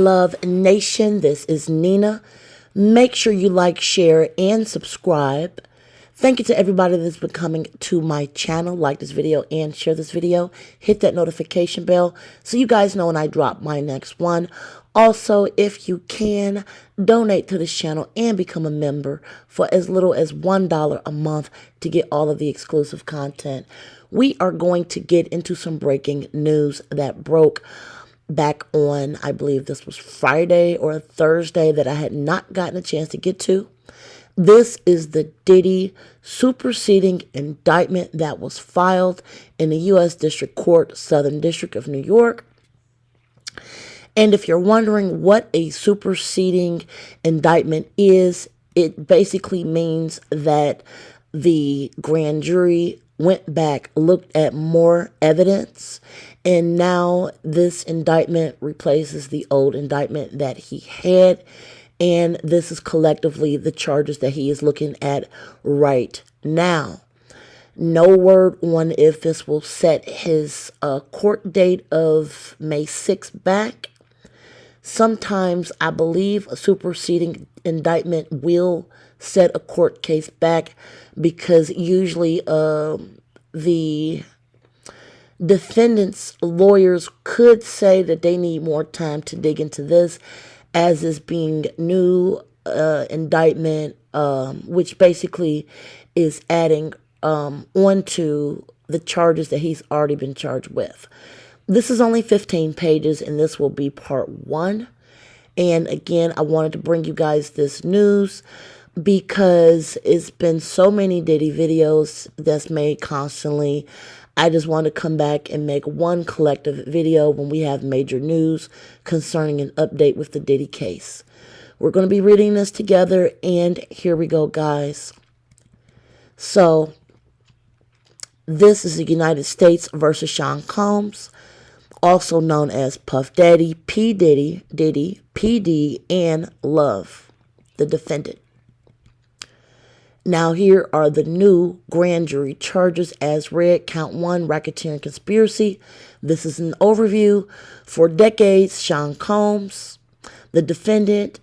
Love Nation, this is Nina. Make sure you like, share, and subscribe. Thank you to everybody that's been coming to my channel. Like this video and share this video. Hit that notification bell so you guys know when I drop my next one. Also, if you can, donate to this channel and become a member for as little as $1 a month to get all of the exclusive content. We are going to get into some breaking news that broke back on, I believe this was Friday or Thursday, that I had not gotten a chance to get to. This is the Diddy superseding indictment that was filed in the U.S. District Court, Southern District of New York. And if you're wondering what a superseding indictment is, it basically means that the grand jury went back, looked at more evidence, and now this indictment replaces the old indictment that he had. And this is collectively the charges that he is looking at right now. No word on if this will set his court date of May 6th back. Sometimes I believe a superseding indictment will set a court case back because usually the defendant's lawyers could say that they need more time to dig into this, as is being new indictment, which basically is adding onto the charges that he's already been charged with. This is only 15 pages, and this will be part 1. And again, I wanted to bring you guys this news because it's been so many Diddy videos that's made constantly. I just want to come back and make one collective video when we have major news concerning an update with the Diddy case. We're going to be reading this together, and here we go, guys. So, this is the United States versus Sean Combs, also known as Puff Daddy, P. Diddy, Diddy, PD, and Love, the defendant. Now here are the new grand jury charges as read. Count 1, racketeering conspiracy. This is an overview. For decades, Sean Combs, the defendant,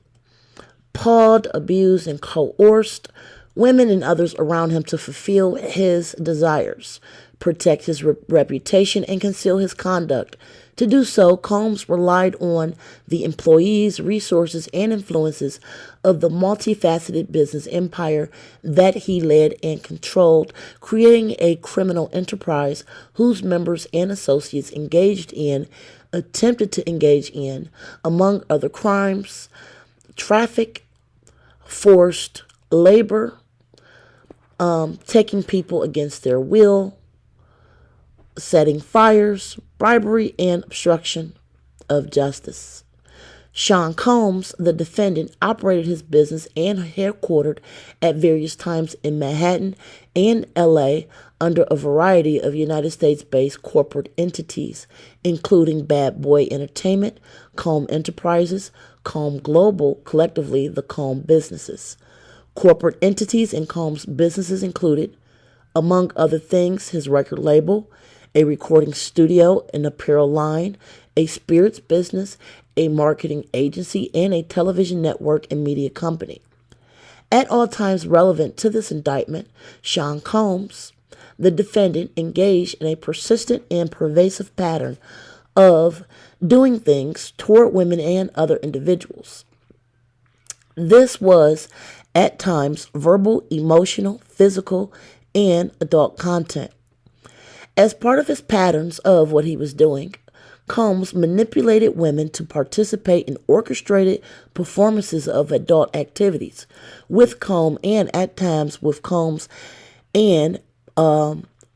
pawed, abused, and coerced women and others around him to fulfill his desires, protect his reputation, and conceal his conduct. To do so, Combs relied on the employees, resources, and influences of the multifaceted business empire that he led and controlled, creating a criminal enterprise whose members and associates attempted to engage in, among other crimes, traffic, forced labor, taking people against their will, setting fires, bribery, and obstruction of justice. Sean Combs, the defendant, operated his business and headquartered at various times in Manhattan and LA under a variety of United States-based corporate entities, including Bad Boy Entertainment, Comb Enterprises, Comb Global, collectively the Comb Businesses. Corporate entities in Combs' businesses included, among other things, his record label, a recording studio, an apparel line, a spirits business, a marketing agency, and a television network and media company. At all times relevant to this indictment, Sean Combs, the defendant, engaged in a persistent and pervasive pattern of doing things toward women and other individuals. This was, at times, verbal, emotional, physical, and adult content. As part of his patterns of what he was doing, Combs manipulated women to participate in orchestrated performances of adult activities with Combs and at times with Combs and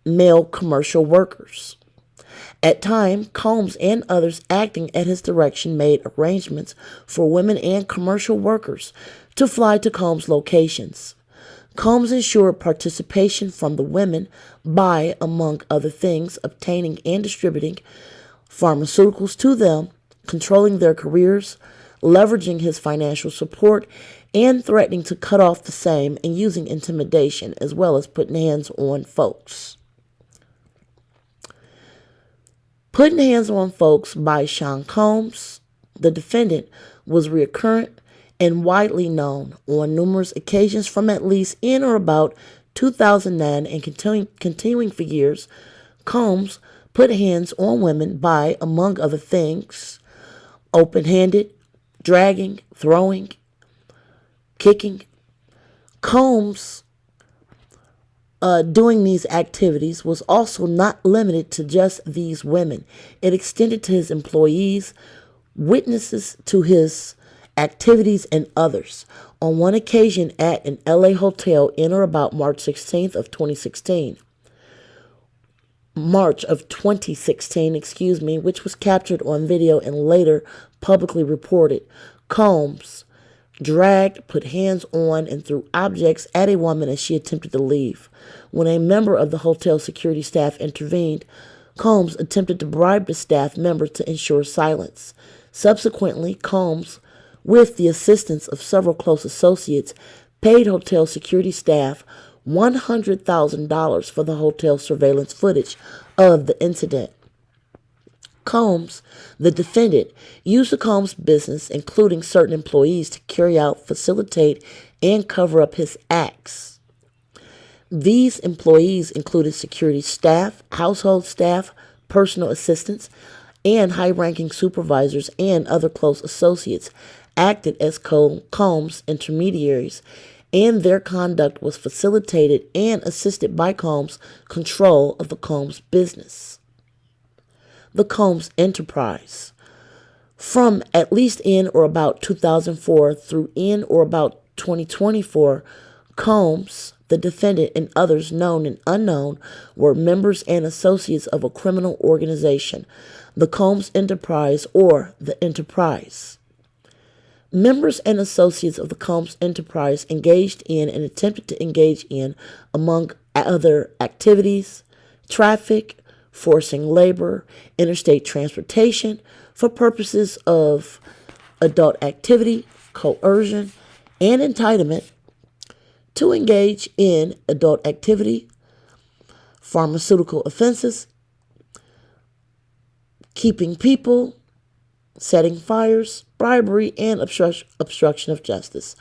male commercial workers. At times, Combs and others acting at his direction made arrangements for women and commercial workers to fly to Combs locations. Combs ensured participation from the women by, among other things, obtaining and distributing pharmaceuticals to them, controlling their careers, leveraging his financial support, and threatening to cut off the same and using intimidation as well as putting hands on folks. Putting Hands on Folks by Sean Combs, the defendant, was recurrent and widely known on numerous occasions from at least in or about 2009 and continuing for years. Combs put hands on women by, among other things, open-handed, dragging, throwing, kicking. Combs doing these activities was also not limited to just these women. It extended to his employees, witnesses to his activities, and others. On one occasion at an LA hotel in or about March of 2016, which was captured on video and later publicly reported, Combs dragged, put hands on, and threw objects at a woman as she attempted to leave. When a member of the hotel security staff intervened, Combs attempted to bribe the staff member to ensure silence. Subsequently, Combs, with the assistance of several close associates, paid hotel security staff $100,000 for the hotel surveillance footage of the incident. Combs, the defendant, used the Combs business, including certain employees, to carry out, facilitate, and cover up his acts. These employees included security staff, household staff, personal assistants, and high-ranking supervisors and other close associates acted as Combs intermediaries, and their conduct was facilitated and assisted by Combs' control of the Combs business. The Combs enterprise. From at least in or about 2004 through in or about 2024, Combs, the defendant, and others known and unknown were members and associates of a criminal organization, the Combs Enterprise, or the Enterprise. Members and associates of the Combs Enterprise engaged in and attempted to engage in, among other activities, traffic, forcing labor, interstate transportation for purposes of adult activity, coercion, and entitlement, to engage in adult activity, pharmaceutical offenses, keeping people, setting fires, bribery, and obstruction of justice.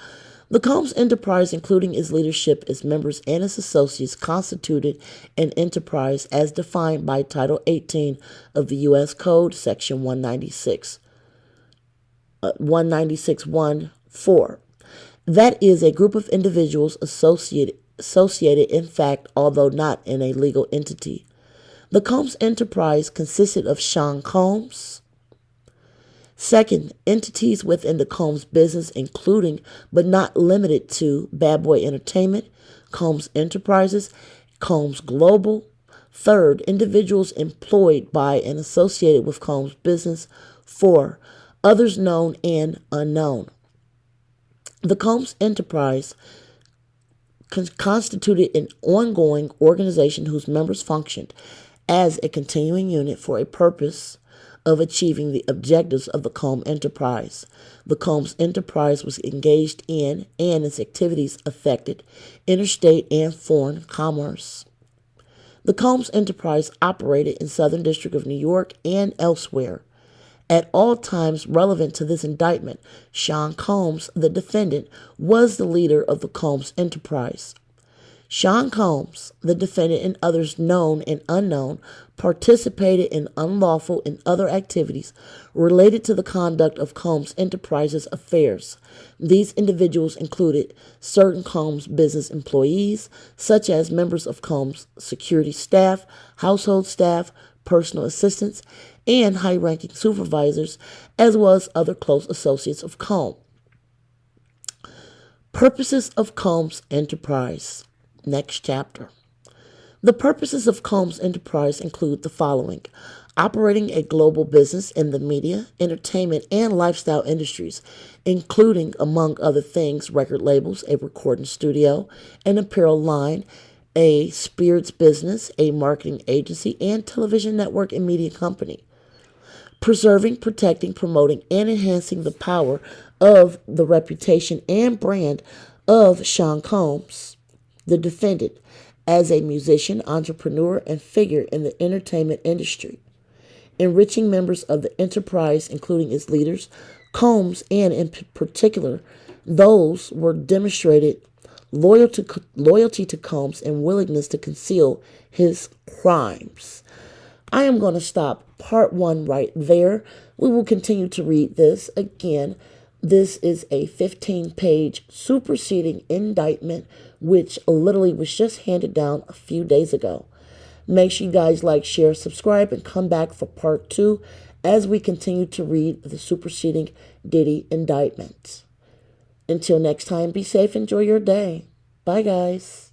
The Combs Enterprise, including its leadership, its members, and its associates, constituted an enterprise as defined by Title 18 of the U.S. Code, Section 196.1.4. That is a group of individuals associated in fact, although not in a legal entity. The Combs Enterprise consisted of Sean Combs. Second, entities within the Combs business, including but not limited to Bad Boy Entertainment, Combs Enterprises, Combs Global. Third, individuals employed by and associated with Combs business. 4, others known and unknown. The Combs Enterprise constituted an ongoing organization whose members functioned as a continuing unit for a purpose of achieving the objectives of the Combs Enterprise. The Combs Enterprise was engaged in, and its activities affected, interstate and foreign commerce. The Combs Enterprise operated in Southern District of New York and elsewhere. At all times relevant to this indictment, Sean Combs, the defendant, was the leader of the Combs Enterprise. Sean Combs, the defendant, and others known and unknown participated in unlawful and other activities related to the conduct of Combs Enterprises affairs. These individuals included certain Combs business employees, such as members of Combs security staff, household staff, personal assistants, and high-ranking supervisors, as well as other close associates of Combs. Purposes of Combs Enterprise. Next chapter. The purposes of Combs Enterprise include the following: operating a global business in the media, entertainment, and lifestyle industries, including, among other things, record labels, a recording studio, an apparel line, a spirits business, a marketing agency, and television network and media company. Preserving, protecting, promoting, and enhancing the power of the reputation and brand of Sean Combs, the defendant, as a musician, entrepreneur, and figure in the entertainment industry. enriching members of the enterprise, including its leaders. Combs, and in particular, those were demonstrated loyalty to Combs and willingness to conceal his crimes. I am going to stop part 1 right there. We will continue to read this. Again, this is a 15-page superseding indictment, which literally was just handed down a few days ago. Make sure you guys like, share, subscribe, and come back for part 2 as we continue to read the superseding Diddy indictment. Until next time, be safe, enjoy your day. Bye, guys.